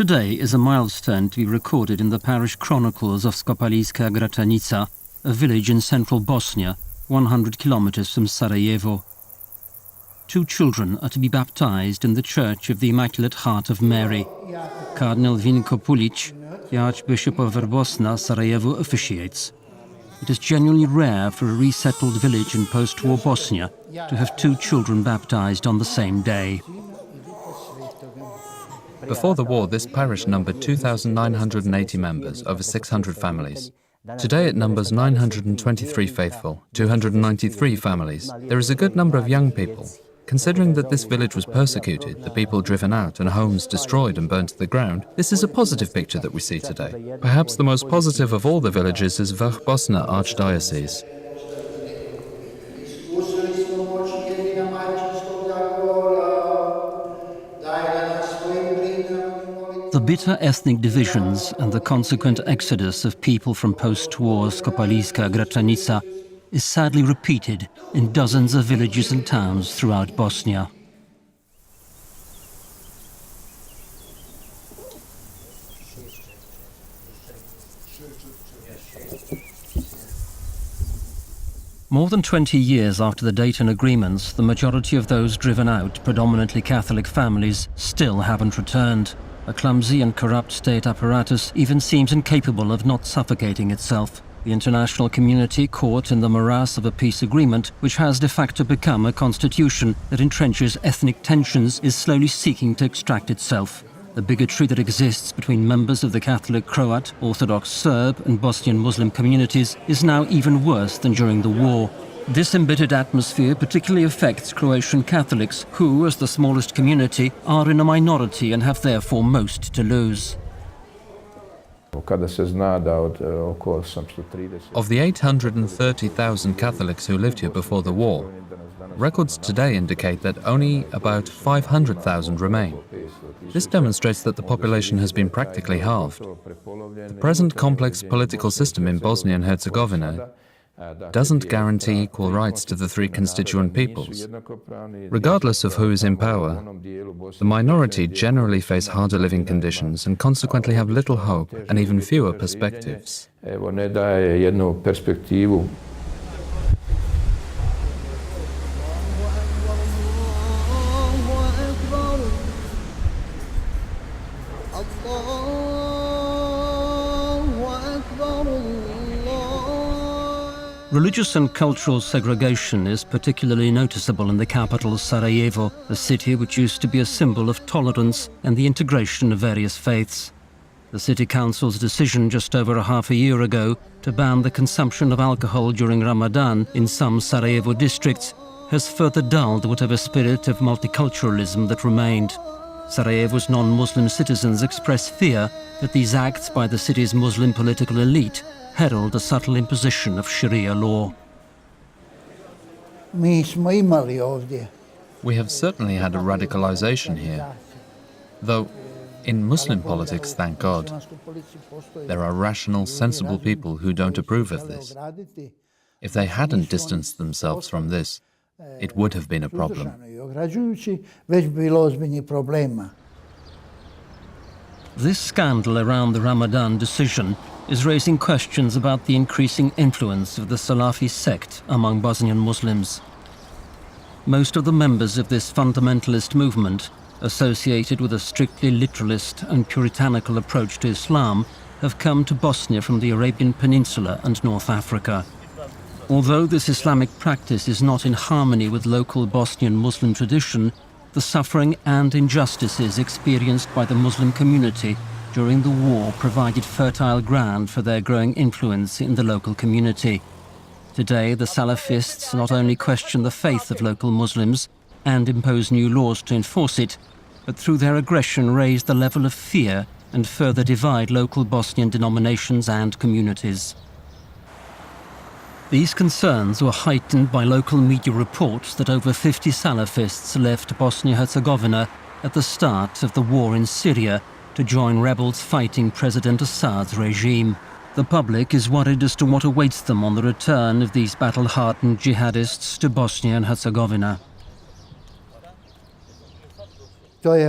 Today is a milestone to be recorded in the parish chronicles of Skopaliska Gračanica, a village in central Bosnia, 100 kilometers from Sarajevo. 2 children are to be baptized in the Church of the Immaculate Heart of Mary. Cardinal Vinko Pulic, the Archbishop of Verbosna, Sarajevo, officiates. It is genuinely rare for a resettled village in post-war Bosnia to have 2 children baptized on the same day. Before the war, this parish numbered 2,980 members, over 600 families. Today it numbers 923 faithful, 293 families. There is a good number of young people. Considering that this village was persecuted, the people driven out and homes destroyed and burnt to the ground, this is a positive picture that we see today. Perhaps the most positive of all the villages is Vrhbosna Archdiocese. The bitter ethnic divisions and the consequent exodus of people from post-war Skopaliska Gračanica is sadly repeated in dozens of villages and towns throughout Bosnia. More than 20 years after the Dayton agreements, the majority of those driven out, predominantly Catholic families, still haven't returned. A clumsy and corrupt state apparatus even seems incapable of not suffocating itself. The international community, caught in the morass of a peace agreement, which has de facto become a constitution that entrenches ethnic tensions, is slowly seeking to extract itself. The bigotry that exists between members of the Catholic Croat, Orthodox Serb and Bosnian Muslim communities is now even worse than during the war. This embittered atmosphere particularly affects Croatian Catholics, who, as the smallest community, are in a minority and have therefore most to lose. Of the 830,000 Catholics who lived here before the war, records today indicate that only about 500,000 remain. This demonstrates that the population has been practically halved. The present complex political system in Bosnia and Herzegovina doesn't guarantee equal rights to the 3 constituent peoples. Regardless of who is in power, the minority generally face harder living conditions and consequently have little hope and even fewer perspectives. Religious and cultural segregation is particularly noticeable in the capital, Sarajevo, a city which used to be a symbol of tolerance and the integration of various faiths. The city council's decision just over a half a year ago to ban the consumption of alcohol during Ramadan in some Sarajevo districts has further dulled whatever spirit of multiculturalism that remained. Sarajevo's non-Muslim citizens express fear that these acts by the city's Muslim political elite herald a subtle imposition of Sharia law. We have certainly had a radicalization here. Though, in Muslim politics, thank God, there are rational, sensible people who don't approve of this. If they hadn't distanced themselves from this, it would have been a problem. This scandal around the Ramadan decision is raising questions about the increasing influence of the Salafi sect among Bosnian Muslims. Most of the members of this fundamentalist movement, associated with a strictly literalist and puritanical approach to Islam, have come to Bosnia from the Arabian Peninsula and North Africa. Although this Islamic practice is not in harmony with local Bosnian Muslim tradition, the suffering and injustices experienced by the Muslim community during the war provided fertile ground for their growing influence in the local community. Today, the Salafists not only question the faith of local Muslims and impose new laws to enforce it, but through their aggression raise the level of fear and further divide local Bosnian denominations and communities. These concerns were heightened by local media reports that over 50 Salafists left Bosnia-Herzegovina at the start of the war in Syria to join rebels fighting President Assad's regime. The public is worried as to what awaits them on the return of these battle-hardened jihadists to Bosnia and Herzegovina. I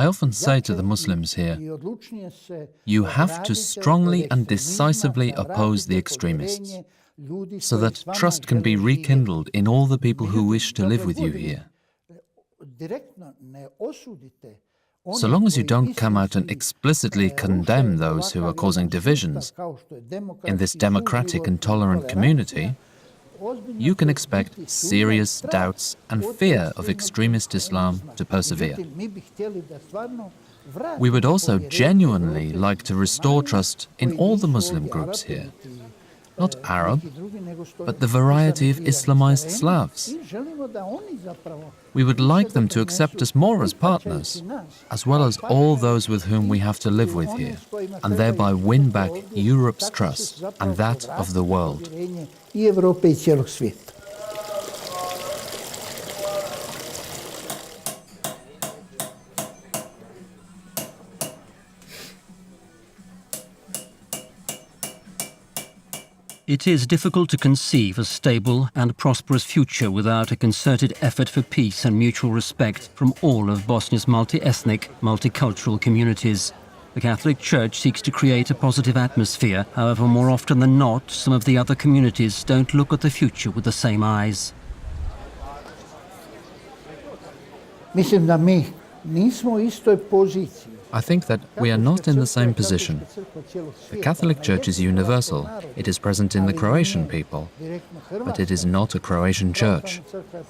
often say to the Muslims here, you have to strongly and decisively oppose the extremists, so that trust can be rekindled in all the people who wish to live with you here. So long as you don't come out and explicitly condemn those who are causing divisions in this democratic and tolerant community, you can expect serious doubts and fear of extremist Islam to persevere. We would also genuinely like to restore trust in all the Muslim groups here, not Arab, but the variety of Islamized Slavs. We would like them to accept us more as partners, as well as all those with whom we have to live with here, and thereby win back Europe's trust and that of the world. It is difficult to conceive a stable and prosperous future without a concerted effort for peace and mutual respect from all of Bosnia's multi-ethnic, multicultural communities. The Catholic Church seeks to create a positive atmosphere. However, more often than not, some of the other communities don't look at the future with the same eyes. I think that we are not in the same position. The Catholic Church is universal. It is present in the Croatian people, but it is not a Croatian church.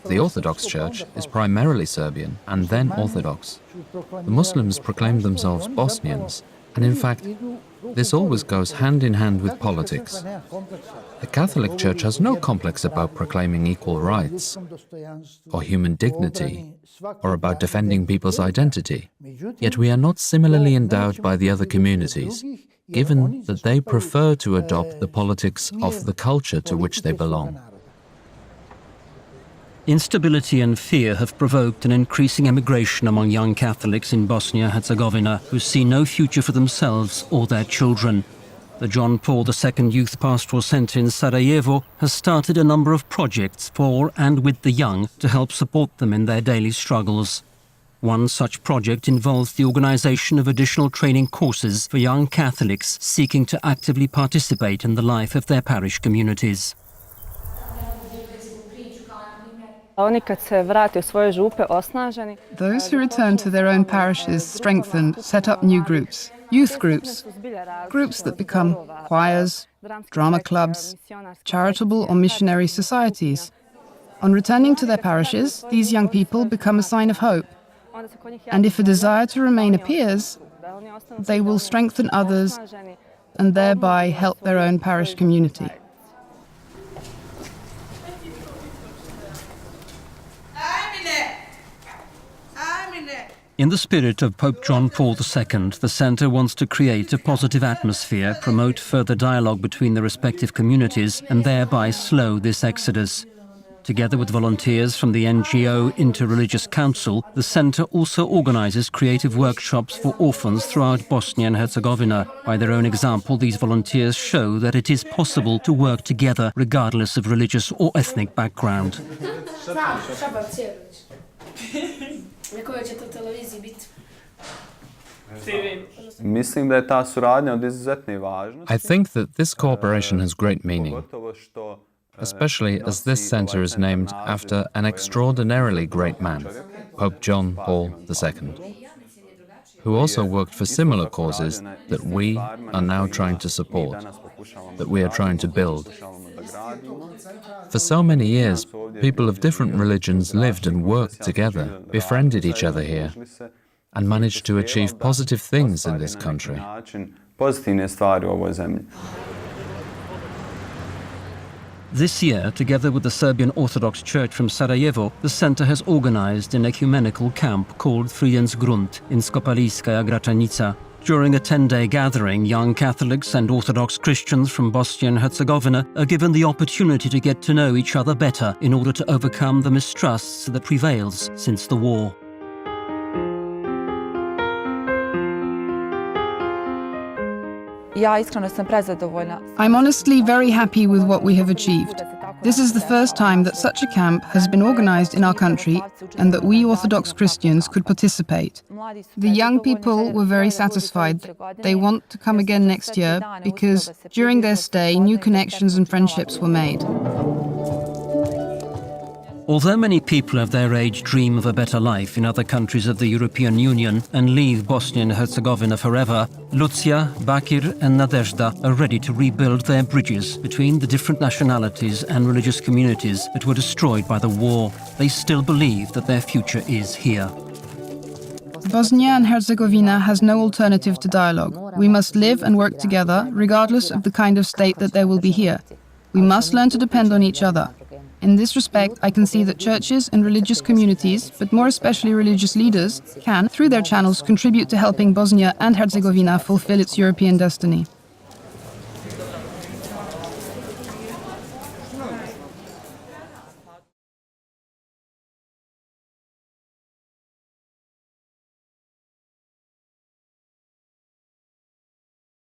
The Orthodox Church is primarily Serbian and then Orthodox. The Muslims proclaim themselves Bosnians, and in fact, this always goes hand in hand with politics. The Catholic Church has no complex about proclaiming equal rights, or human dignity, or about defending people's identity. Yet we are not similarly endowed by the other communities, given that they prefer to adopt the politics of the culture to which they belong. Instability and fear have provoked an increasing emigration among young Catholics in Bosnia and Herzegovina who see no future for themselves or their children. The John Paul II Youth Pastoral Centre in Sarajevo has started a number of projects for and with the young to help support them in their daily struggles. One such project involves the organisation of additional training courses for young Catholics seeking to actively participate in the life of their parish communities. Those who return to their own parishes strengthened set up new groups, youth groups, groups that become choirs, drama clubs, charitable or missionary societies. On returning to their parishes, these young people become a sign of hope. And if a desire to remain appears, they will strengthen others and thereby help their own parish community. In the spirit of Pope John Paul II, the centre wants to create a positive atmosphere, promote further dialogue between the respective communities, and thereby slow this exodus. Together with volunteers from the NGO Interreligious Council, the centre also organises creative workshops for orphans throughout Bosnia and Herzegovina. By their own example, these volunteers show that it is possible to work together regardless of religious or ethnic background. I think that this cooperation has great meaning, especially as this centre is named after an extraordinarily great man, Pope John Paul II, who also worked for similar causes that we are now trying to support, that we are trying to build. For so many years, people of different religions lived and worked together, befriended each other here, and managed to achieve positive things in this country. This year, together with the Serbian Orthodox Church from Sarajevo, the centre has organised an ecumenical camp called Friedensgrund in Skopaliskaya Gračanica. During a 10-day gathering, young Catholics and Orthodox Christians from Bosnia and Herzegovina are given the opportunity to get to know each other better in order to overcome the mistrust that prevails since the war. I'm honestly very happy with what we have achieved. This is the first time that such a camp has been organized in our country and that we Orthodox Christians could participate. The young people were very satisfied. They want to come again next year because during their stay, new connections and friendships were made. Although many people of their age dream of a better life in other countries of the European Union and leave Bosnia and Herzegovina forever, Lucija, Bakir and Nadežda are ready to rebuild their bridges between the different nationalities and religious communities that were destroyed by the war. They still believe that their future is here. Bosnia and Herzegovina has no alternative to dialogue. We must live and work together, regardless of the kind of state that there will be here. We must learn to depend on each other. In this respect, I can see that churches and religious communities, but more especially religious leaders, can, through their channels, contribute to helping Bosnia and Herzegovina fulfill its European destiny.